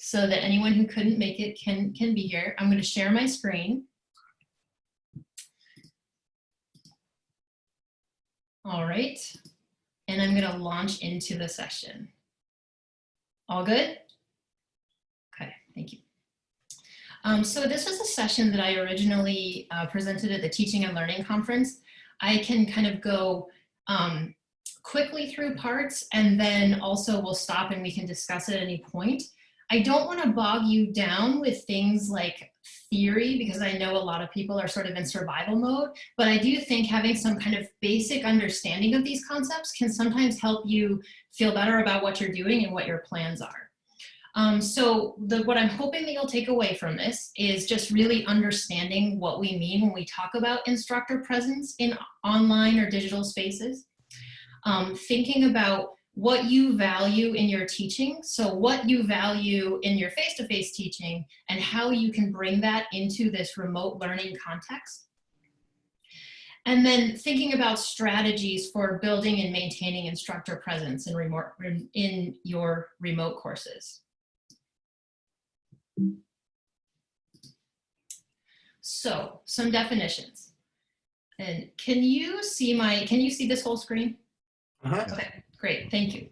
so that anyone who couldn't make it can be here. I'm going to share my screen. All right, and I'm going to launch into the session. All good? Okay, thank you. So this was a session that I originally presented at the Teaching and Learning Conference. I can kind of go quickly through parts, and then also we'll stop and we can discuss at any point. I don't want to bog you down with things like theory, because I know a lot of people are sort of in survival mode, but I do think having some kind of basic understanding of these concepts can sometimes help you feel better about what you're doing and what your plans are. So what I'm hoping that you'll take away from this is just really understanding what we mean when we talk about instructor presence in online or digital spaces. Thinking about what you value in your teaching, so what you value in your face-to-face teaching, and how you can bring that into this remote learning context. And then thinking about strategies for building and maintaining instructor presence in your remote courses. So, some definitions. And can you see this whole screen? Okay, great, thank you.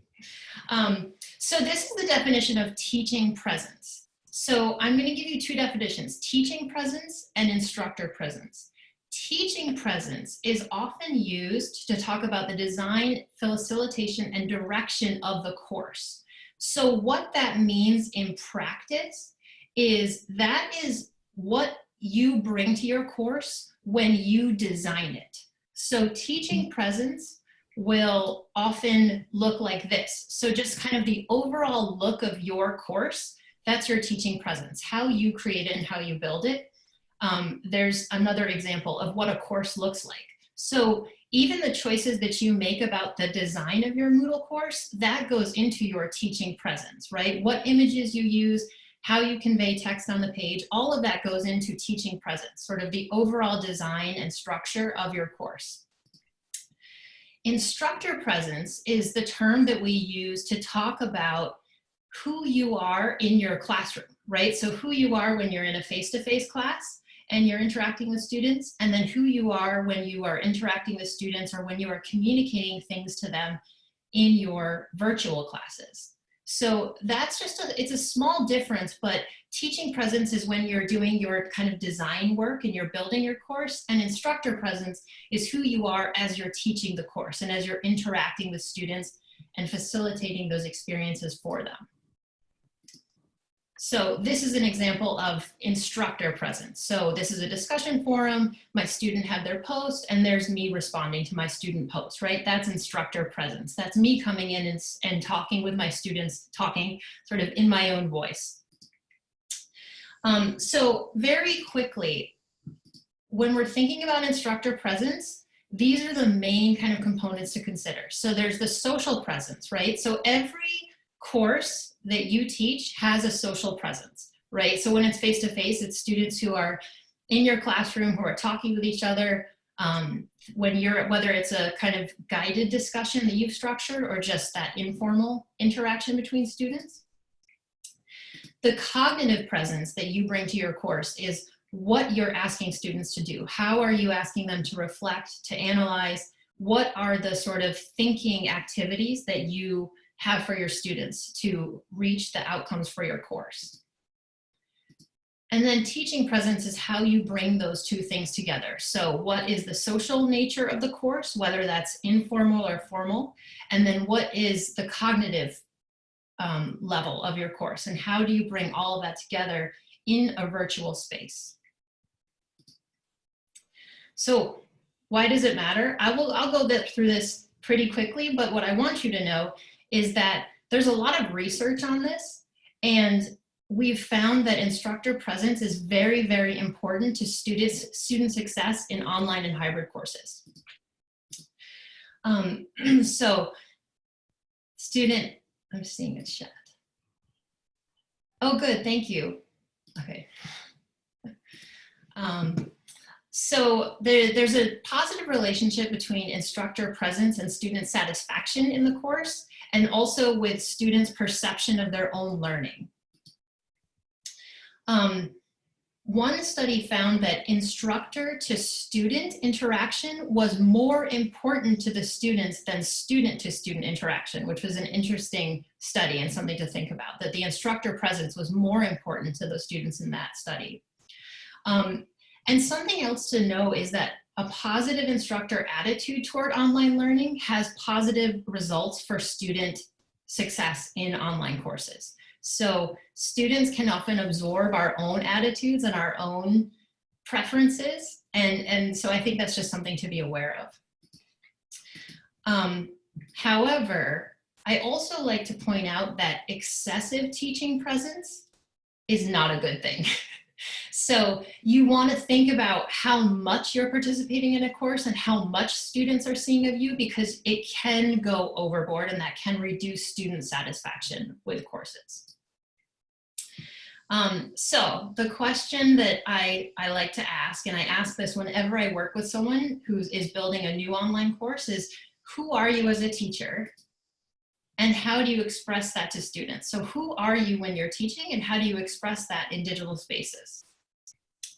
So this is the definition of teaching presence. So I'm going to give you two definitions, teaching presence and instructor presence. Teaching presence is often used to talk about the design, facilitation, and direction of the course. So what that means in practice is that is what you bring to your course when you design it. So teaching presence will often look like this. So just kind of the overall look of your course, that's your teaching presence, how you create it and how you build it. There's another example of what a course looks like. So even the choices that you make about the design of your Moodle course, that goes into your teaching presence, right? What images you use, how you convey text on the page, all of that goes into teaching presence, sort of the overall design and structure of your course. Instructor presence is the term that we use to talk about who you are in your classroom, right? So who you are when you're in a face-to-face class and you're interacting with students, and then who you are when you are interacting with students or when you are communicating things to them in your virtual classes. So that's just it's a small difference, but teaching presence is when you're doing your kind of design work and you're building your course, and instructor presence is who you are as you're teaching the course and as you're interacting with students and facilitating those experiences for them. So this is an example of instructor presence. So this is a discussion forum, my student had their post, and there's me responding to my student post, right? That's instructor presence. That's me coming in and talking with my students, talking sort of in my own voice. So very quickly, when we're thinking about instructor presence, these are the main kind of components to consider. So there's the social presence, right? So every course that you teach has a social presence, right? So when it's face-to-face, it's students who are in your classroom who are talking with each other. Whether it's a kind of guided discussion that you've structured or just that informal interaction between students. The cognitive presence that you bring to your course is what you're asking students to do. How are you asking them to reflect, to analyze? What are the sort of thinking activities that you have for your students to reach the outcomes for your course? And then teaching presence is how you bring those two things together. So what is the social nature of the course, whether that's informal or formal? And then what is the cognitive level of your course? And how do you bring all of that together in a virtual space? So why does it matter? I'll go through this pretty quickly, but what I want you to know is that there's a lot of research on this, and we've found that instructor presence is very, very important to student success in online and hybrid courses. So student, I'm seeing a chat. Oh, good, thank you. Okay. So there's a positive relationship between instructor presence and student satisfaction in the course, and also with students' perception of their own learning. One study found that instructor to student interaction was more important to the students than student to student interaction, which was an interesting study and something to think about, that the instructor presence was more important to the students in that study. And something else to know is that a positive instructor attitude toward online learning has positive results for student success in online courses. So students can often absorb our own attitudes and our own preferences. And so I think that's just something to be aware of. However, I also like to point out that excessive teaching presence is not a good thing. So you want to think about how much you're participating in a course and how much students are seeing of you, because it can go overboard and that can reduce student satisfaction with courses. So the question that I like to ask, and I ask this whenever I work with someone who is building a new online course, is who are you as a teacher? And how do you express that to students? So who are you when you're teaching, and how do you express that in digital spaces?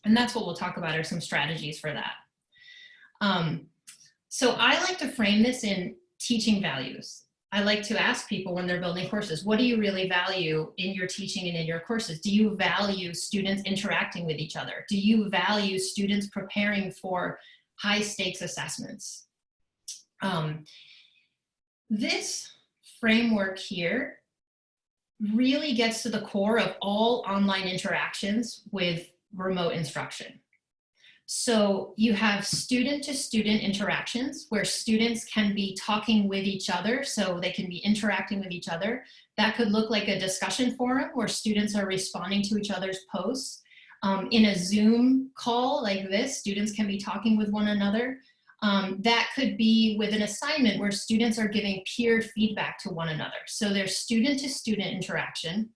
And that's what we'll talk about, are some strategies for that. So I like to frame this in teaching values. I like to ask people when they're building courses, what do you really value in your teaching and in your courses? Do you value students interacting with each other? Do you value students preparing for high stakes assessments? This framework here really gets to the core of all online interactions with remote instruction. So you have student-to-student interactions where students can be talking with each other, so they can be interacting with each other. That could look like a discussion forum where students are responding to each other's posts. In a Zoom call like this, students can be talking with one another. That could be with an assignment where students are giving peer feedback to one another. So there's student-to-student interaction.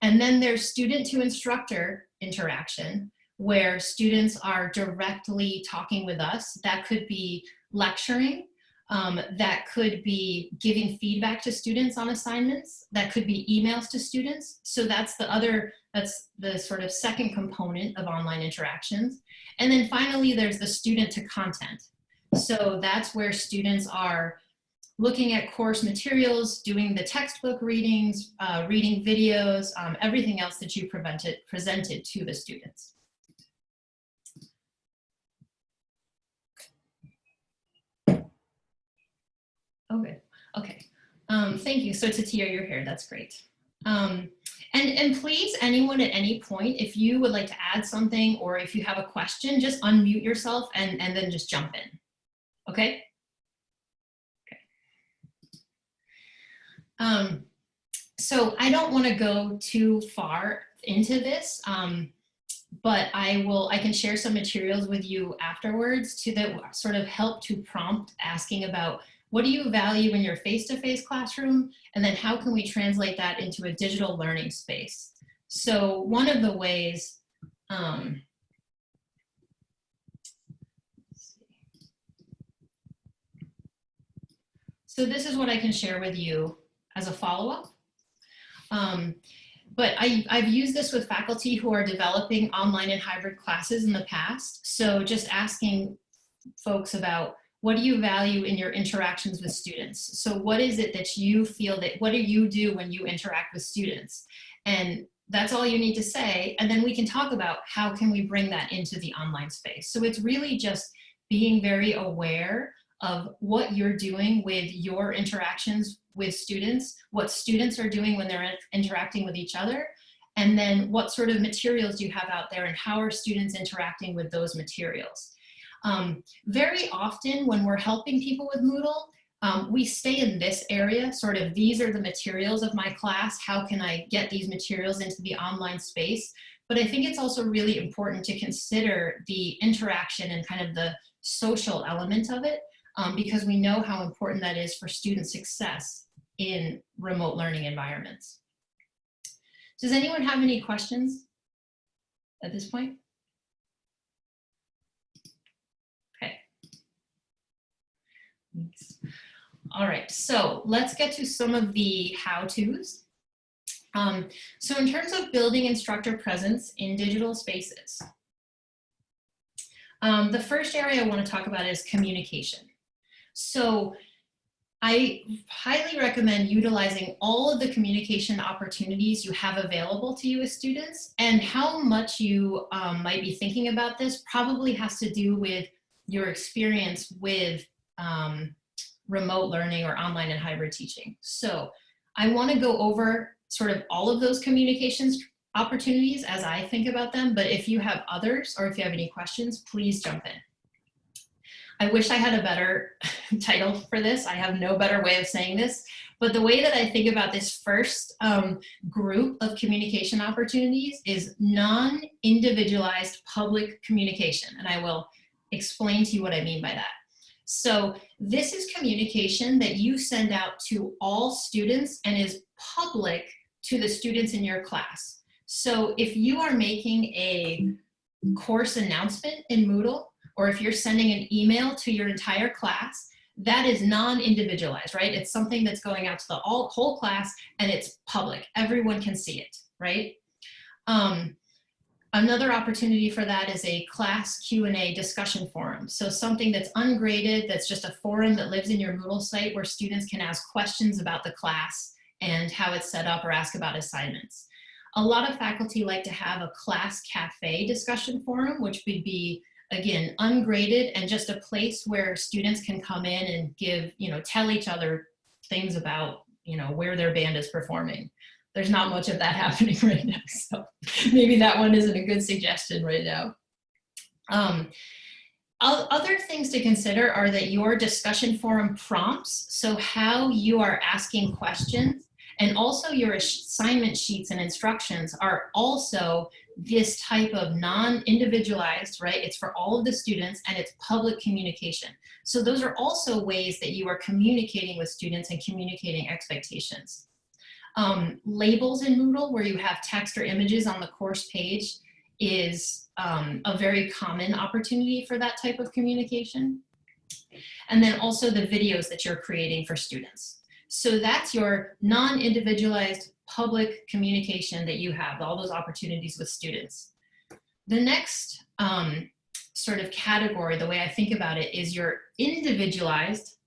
And then there's student-to-instructor interaction, where students are directly talking with us. That could be lecturing. That could be giving feedback to students on assignments. That could be emails to students. So that's the sort of second component of online interactions. And then finally, there's the student to content. So that's where students are looking at course materials, doing the textbook readings, reading videos, everything else that you presented to the students. Oh, good. Okay. Thank you. So Tatia, you're here. That's great. And please, anyone at any point, if you would like to add something or if you have a question, just unmute yourself and then just jump in. Okay? Okay. So I don't want to go too far into this, but I can share some materials with you afterwards that sort of help to prompt asking about, what do you value in your face-to-face classroom? And then how can we translate that into a digital learning space? So one of the ways, so this is what I can share with you as a follow-up. But I've used this with faculty who are developing online and hybrid classes in the past. So just asking folks about, what do you value in your interactions with students? So what is it that you feel what do you do when you interact with students? And that's all you need to say. And then we can talk about how can we bring that into the online space. So it's really just being very aware of what you're doing with your interactions with students, what students are doing when they're interacting with each other, and then what sort of materials do you have out there and how are students interacting with those materials. Very often when we're helping people with Moodle, we stay in this area, sort of these are the materials of my class, how can I get these materials into the online space? But I think it's also really important to consider the interaction and kind of the social element of it, because we know how important that is for student success in remote learning environments. Does anyone have any questions at this point? Thanks. All right, so let's get to some of the how-tos. So in terms of building instructor presence in digital spaces, the first area I want to talk about is communication. So I highly recommend utilizing all of the communication opportunities you have available to you as students, and how much you might be thinking about this probably has to do with your experience with remote learning or online and hybrid teaching. So I want to go over sort of all of those communications opportunities as I think about them, but if you have others or if you have any questions, please jump in. I wish I had a better title for this. I have no better way of saying this, but the way that I think about this first group of communication opportunities is non-individualized public communication, and I will explain to you what I mean by that. So this is communication that you send out to all students and is public to the students in your class. So if you are making a course announcement in Moodle, or if you're sending an email to your entire class, that is non-individualized, right? It's something that's going out to the whole class and it's public. Everyone can see it, right? Another opportunity for that is a class Q&A discussion forum. So something that's ungraded, that's just a forum that lives in your Moodle site where students can ask questions about the class and how it's set up or ask about assignments. A lot of faculty like to have a class cafe discussion forum, which would be, again, ungraded and just a place where students can come in and give, tell each other things about, where their band is performing. There's not much of that happening right now, so maybe that one isn't a good suggestion right now. Other things to consider are that your discussion forum prompts, so how you are asking questions, and also your assignment sheets and instructions are also this type of non-individualized, right? It's for all of the students and it's public communication. So those are also ways that you are communicating with students and communicating expectations. Labels in Moodle, where you have text or images on the course page, is a very common opportunity for that type of communication. And then also the videos that you're creating for students. So that's your non-individualized public communication that you have, all those opportunities with students. The next sort of category, the way I think about it, is your individualized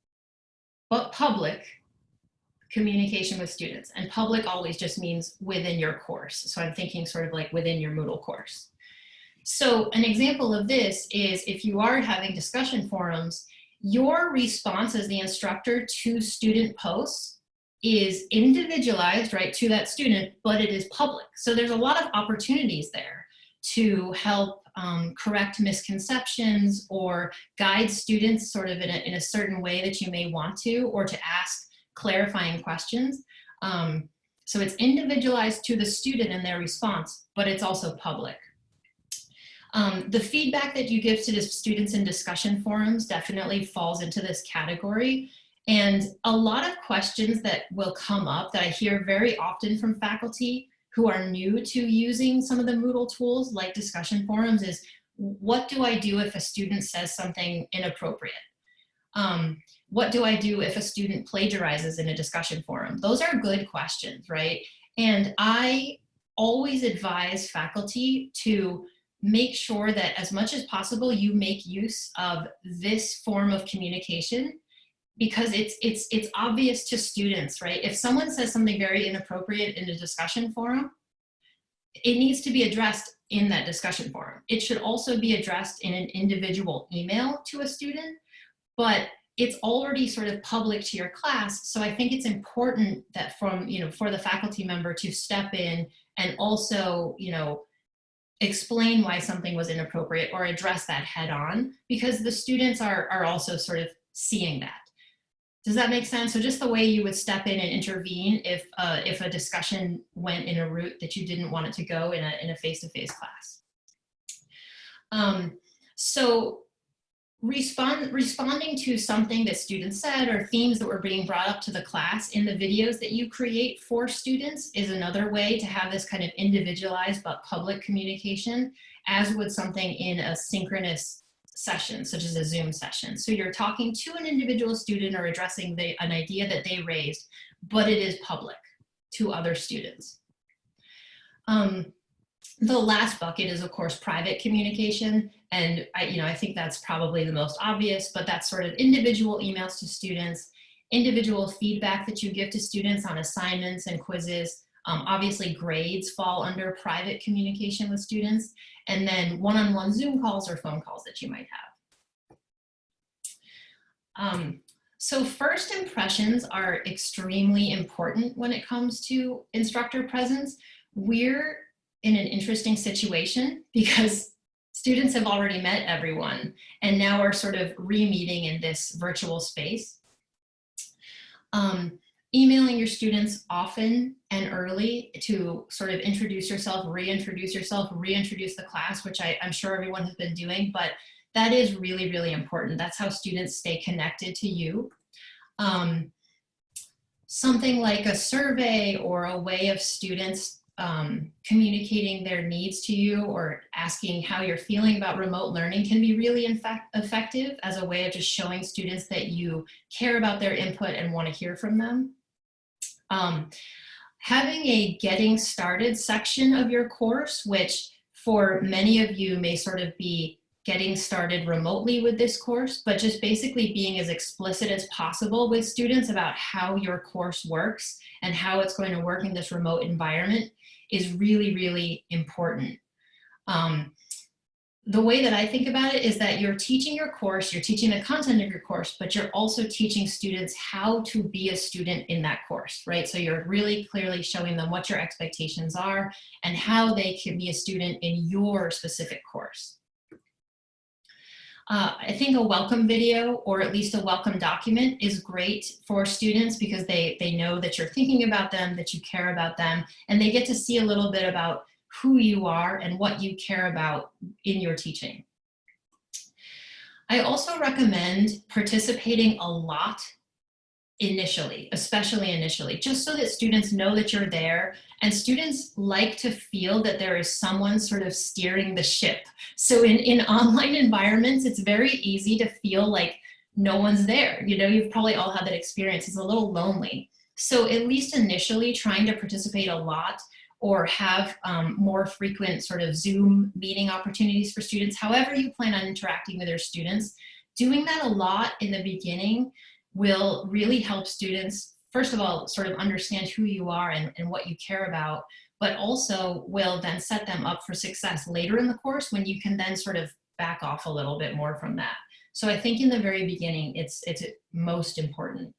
but public communication with students. And public always just means within your course. So I'm thinking sort of like within your Moodle course. So an example of this is if you are having discussion forums, your response as the instructor to student posts is individualized, right, to that student, but it is public. So there's a lot of opportunities there to help correct misconceptions or guide students sort of in a certain way that you may want to, or to ask clarifying questions. So it's individualized to the student and their response, but it's also public. The feedback that you give to the students in discussion forums definitely falls into this category. And a lot of questions that will come up that I hear very often from faculty who are new to using some of the Moodle tools like discussion forums is, what do I do if a student says something inappropriate? What do I do if a student plagiarizes in a discussion forum? Those are good questions, right? And I always advise faculty to make sure that as much as possible you make use of this form of communication, because it's obvious to students, right? If someone says something very inappropriate in a discussion forum, it needs to be addressed in that discussion forum. It should also be addressed in an individual email to a student, but it's already sort of public to your class. So I think it's important that for the faculty member to step in and also, explain why something was inappropriate or address that head on, because the students are also sort of seeing that. Does that make sense? So just the way you would step in and intervene if a discussion went in a route that you didn't want it to go in a face-to-face class. So responding to something that students said or themes that were being brought up to the class in the videos that you create for students is another way to have this kind of individualized but public communication, as would something in a synchronous session, such as a Zoom session. So you're talking to an individual student or addressing an idea that they raised, but it is public to other students. The last bucket is, of course, private communication. And I think that's probably the most obvious, but that's sort of individual emails to students, individual feedback that you give to students on assignments and quizzes. Obviously, grades fall under private communication with students, and then one-on-one Zoom calls or phone calls that you might have. So first impressions are extremely important when it comes to instructor presence. We're in an interesting situation because students have already met everyone and now are sort of re-meeting in this virtual space. Emailing your students often and early to sort of introduce yourself, reintroduce the class, which I'm sure everyone has been doing, but that is really, really important. That's how students stay connected to you. Something like a survey or a way of students communicating their needs to you or asking how you're feeling about remote learning can be really effective as a way of just showing students that you care about their input and want to hear from them. Having a getting started section of your course, which for many of you may sort of be getting started remotely with this course, but just basically being as explicit as possible with students about how your course works and how it's going to work in this remote environment is really, really important. The way that I think about it is that you're teaching your course, you're teaching the content of your course, but you're also teaching students how to be a student in that course, right? So you're really clearly showing them what your expectations are and how they can be a student in your specific course. I think a welcome video or at least a welcome document is great for students because they know that you're thinking about them, that you care about them, and they get to see a little bit about who you are and what you care about in your teaching. I also recommend participating a lot initially, especially initially, just so that students know that you're there, and students like to feel that there is someone sort of steering the ship. So in online environments, it's very easy to feel like no one's there. You've probably all had that experience. It's a little lonely. So at least initially trying to participate a lot or have more frequent sort of Zoom meeting opportunities for students, however you plan on interacting with your students, doing that a lot in the beginning will really help students, first of all, sort of understand who you are and what you care about, but also will then set them up for success later in the course when you can then sort of back off a little bit more from that. So I think in the very beginning, it's most important.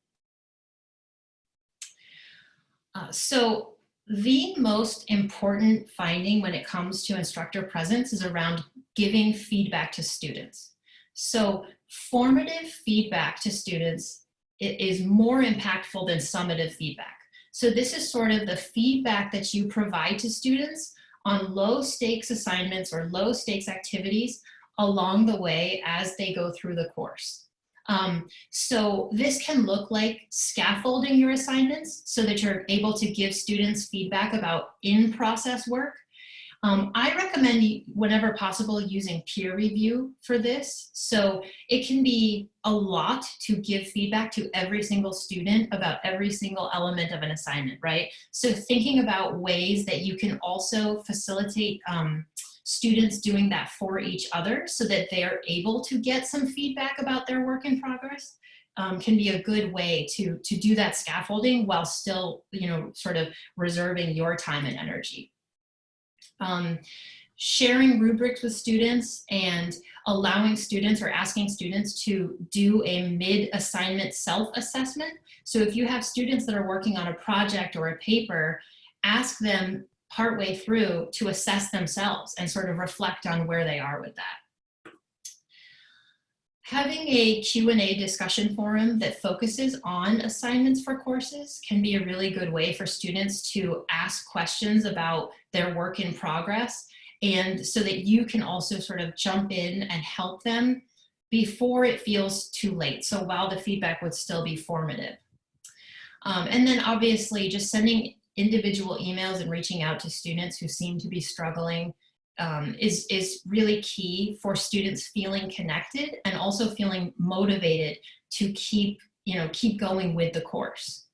So the most important finding when it comes to instructor presence is around giving feedback to students. So formative feedback to students is more impactful than summative feedback. So this is sort of the feedback that you provide to students on low stakes assignments or low stakes activities along the way as they go through the course. So this can look like scaffolding your assignments so that you're able to give students feedback about in-process work. I recommend, whenever possible, using peer review for this. So it can be a lot to give feedback to every single student about every single element of an assignment, right? So thinking about ways that you can also facilitate students doing that for each other so that they are able to get some feedback about their work in progress can be a good way to do that scaffolding while still, sort of reserving your time and energy. Sharing rubrics with students and allowing students or asking students to do a mid-assignment self-assessment. So if you have students that are working on a project or a paper, ask them partway through to assess themselves and sort of reflect on where they are with that. Having a Q&A discussion forum that focuses on assignments for courses can be a really good way for students to ask questions about their work in progress, and so that you can also sort of jump in and help them before it feels too late. So while the feedback would still be formative. And then obviously just sending individual emails and reaching out to students who seem to be struggling is really key for students feeling connected and also feeling motivated to keep going with the course.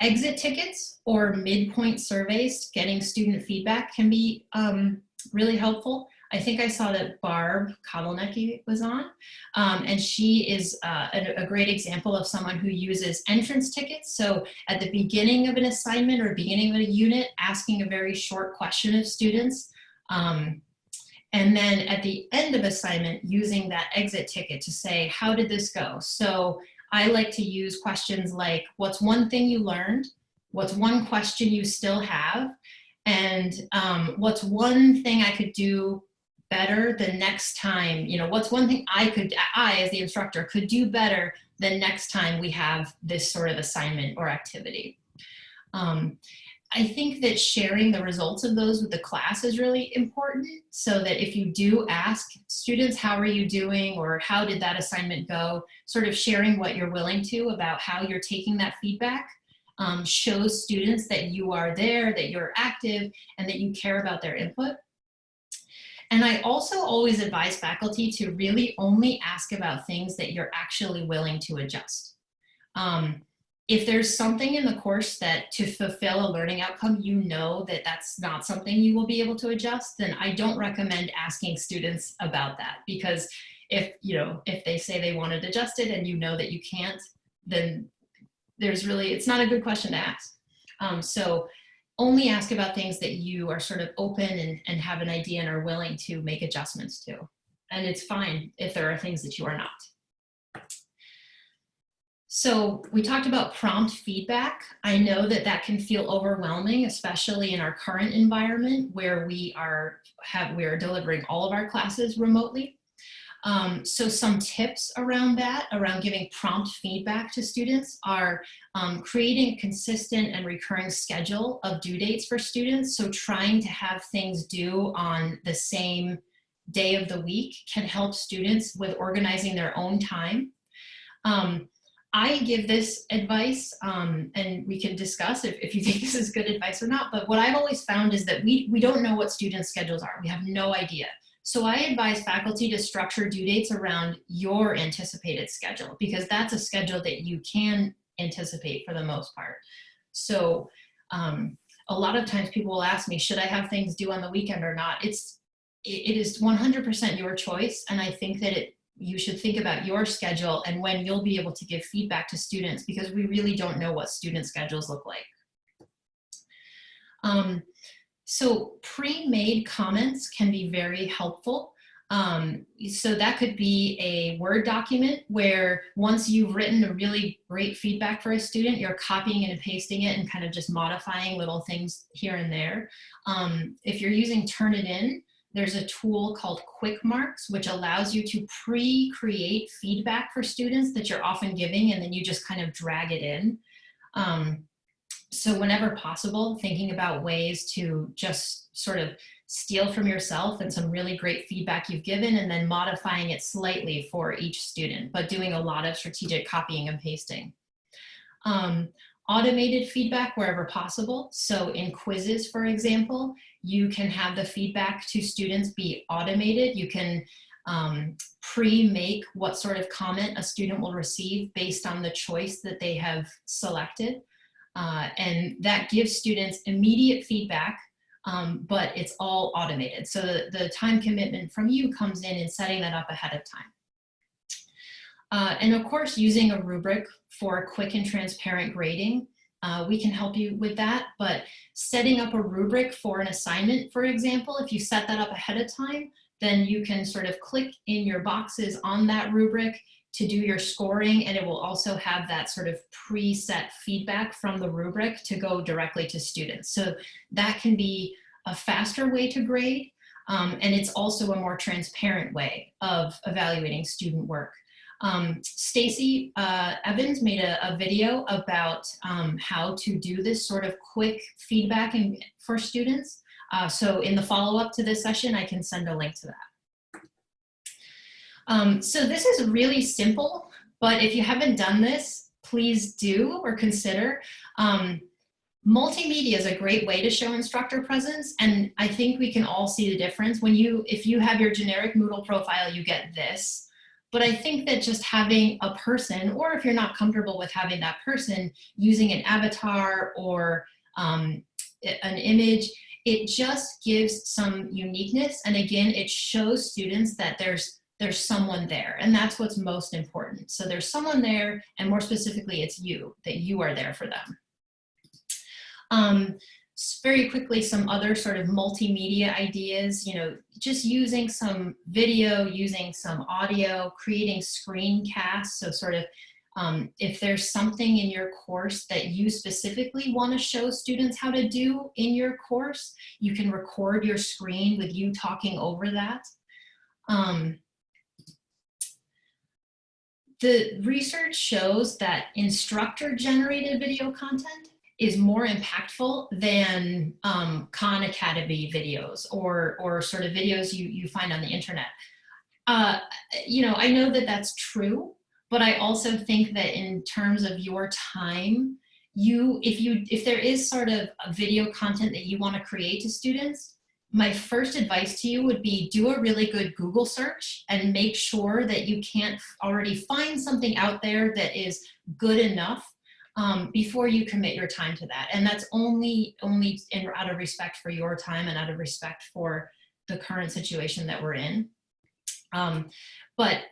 Exit tickets or midpoint surveys, getting student feedback can be really helpful. I think I saw that Barb Kotelnicki was on, and she is a great example of someone who uses entrance tickets. So at the beginning of an assignment or beginning of a unit, asking a very short question of students, and then at the end of assignment, using that exit ticket to say, how did this go? So I like to use questions like, what's one thing you learned? What's one question you still have? And what's one thing I could do better the next time? You know, what's one thing I as the instructor could do better the next time we have this sort of assignment or activity? I think that sharing the results of those with the class is really important, so that if you do ask students, how are you doing, or how did that assignment go, sort of sharing what you're willing to about how you're taking that feedback shows students that you are there, that you're active, and that you care about their input. And I also always advise faculty to really only ask about things that you're actually willing to adjust. If there's something in the course that to fulfill a learning outcome, you know that that's not something you will be able to adjust, then I don't recommend asking students about that, because if they say they want it adjusted and you know that you can't, then it's not a good question to ask. So only ask about things that you are sort of open and have an idea and are willing to make adjustments to. And it's fine if there are things that you are not. So we talked about prompt feedback. I know that that can feel overwhelming, especially in our current environment where we are delivering all of our classes remotely. So some tips around that, around giving prompt feedback to students, are creating a consistent and recurring schedule of due dates for students. So trying to have things due on the same day of the week can help students with organizing their own time. I give this advice, and we can discuss if you think this is good advice or not, but what I've always found is that we don't know what students' schedules are. We have no idea. So I advise faculty to structure due dates around your anticipated schedule, because that's a schedule that you can anticipate for the most part. So a lot of times people will ask me, should I have things due on the weekend or not? It is 100% your choice, and I think that you should think about your schedule and when you'll be able to give feedback to students, because we really don't know what student schedules look like. So pre-made comments can be very helpful. So that could be a Word document where once you've written a really great feedback for a student, you're copying and pasting it and kind of just modifying little things here and there. If you're using Turnitin, there's a tool called Quick Marks, which allows you to pre-create feedback for students that you're often giving, and then you just kind of drag it in. So whenever possible, thinking about ways to just sort of steal from yourself and some really great feedback you've given, and then modifying it slightly for each student, but doing a lot of strategic copying and pasting. Automated feedback wherever possible. So in quizzes, for example, you can have the feedback to students be automated. You can pre-make what sort of comment a student will receive based on the choice that they have selected. And that gives students immediate feedback, but it's all automated. So the time commitment from you comes in setting that up ahead of time. And of course, using a rubric for quick and transparent grading, we can help you with that. But setting up a rubric for an assignment, for example, if you set that up ahead of time, then you can sort of click in your boxes on that rubric to do your scoring, and it will also have that sort of preset feedback from the rubric to go directly to students. So that can be a faster way to grade, and it's also a more transparent way of evaluating student work. Stacy Evans made a video about how to do this sort of quick feedback for students. So in the follow-up to this session, I can send a link to that. So this is really simple, but if you haven't done this, please do or consider. Multimedia is a great way to show instructor presence, and I think we can all see the difference. If you have your generic Moodle profile, you get this. But I think that just having a person, or if you're not comfortable with having that person, using an avatar or an image, it just gives some uniqueness. And again, it shows students that there's someone there, and that's what's most important. So there's someone there, and more specifically, it's you, that you are there for them. Very quickly, some other sort of multimedia ideas, just using some video, using some audio, creating screencasts. So sort of if there's something in your course that you specifically want to show students how to do in your course, you can record your screen with you talking over that. The research shows that instructor-generated video content is more impactful than Khan Academy videos or sort of videos you find on the internet. I know that that's true, but I also think that in terms of your time, if there is sort of a video content that you want to create to students, my first advice to you would be do a really good Google search and make sure that you can't already find something out there that is good enough before you commit your time to that. And that's only out of respect for your time and out of respect for the current situation that we're in. But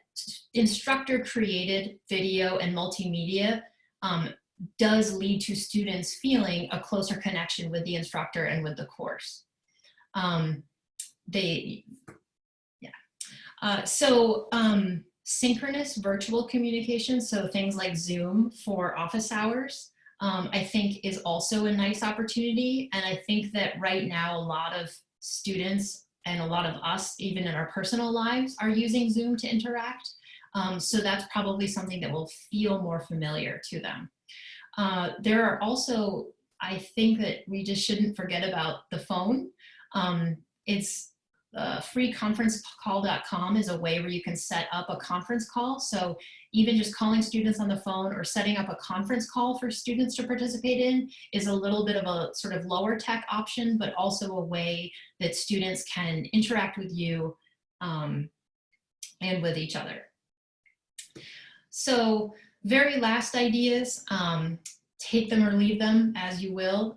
instructor created video and multimedia does lead to students feeling a closer connection with the instructor and with the course. Synchronous virtual communication, so things like Zoom for office hours, I think is also a nice opportunity. And I think that right now a lot of students and a lot of us, even in our personal lives, are using Zoom to interact. So that's probably something that will feel more familiar to them. There are also, I think that we just shouldn't forget about the phone. It's freeconferencecall.com is a way where you can set up a conference call. So even just calling students on the phone or setting up a conference call for students to participate in is a little bit of a sort of lower tech option, but also a way that students can interact with you and with each other. So very last ideas, take them or leave them as you will.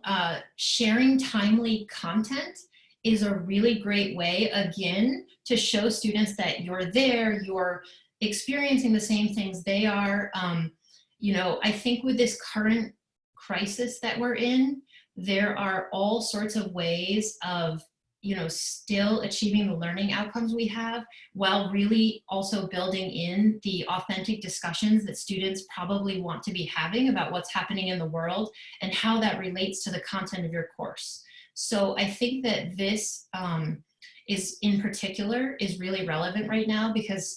Sharing timely content is a really great way, again, to show students that you're there, you're experiencing the same things they are. I think with this current crisis that we're in, there are all sorts of ways of, still achieving the learning outcomes we have, while really also building in the authentic discussions that students probably want to be having about what's happening in the world and how that relates to the content of your course. So I think that this in particular is really relevant right now, because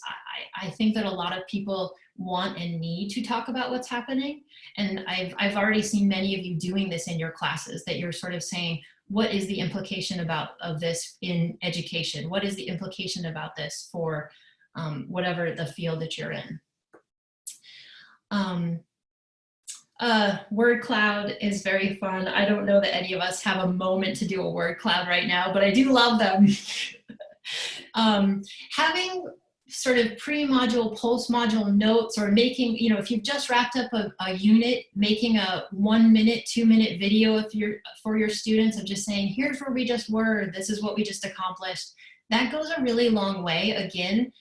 I think that a lot of people want and need to talk about what's happening. And I've already seen many of you doing this in your classes, that you're sort of saying, what is the implication of this in education? What is the implication about this for whatever the field that you're in? Word cloud is very fun. I don't know that any of us have a moment to do a word cloud right now, but I do love them. Having sort of pre-module, post-module notes, or making, if you've just wrapped up a unit, making a 1 minute, 2 minute video for your students of just saying, here's where we just were, this is what we just accomplished. That goes a really long way, again,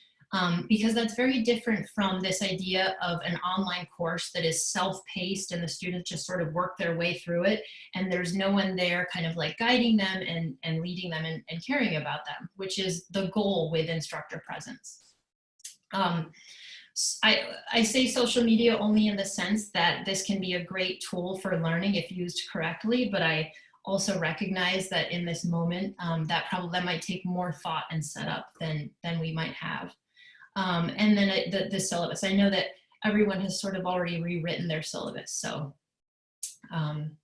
because that's very different from this idea of an online course that is self-paced and the students just sort of work their way through it, and there's no one there kind of like guiding them and leading them and caring about them, which is the goal with instructor presence. I say social media only in the sense that this can be a great tool for learning if used correctly, but I also recognize that in this moment, that might take more thought and setup than we might have. And then the syllabus. I know that everyone has sort of already rewritten their syllabus, so I'm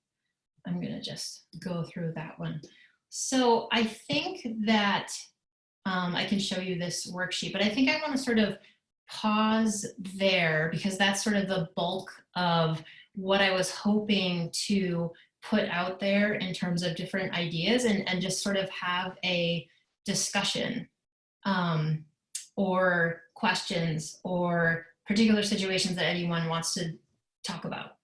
gonna just go through that one. So I think that I can show you this worksheet, but I think I want to sort of pause there, because that's sort of the bulk of what I was hoping to put out there in terms of different ideas, and just sort of have a discussion or questions or particular situations that anyone wants to talk about?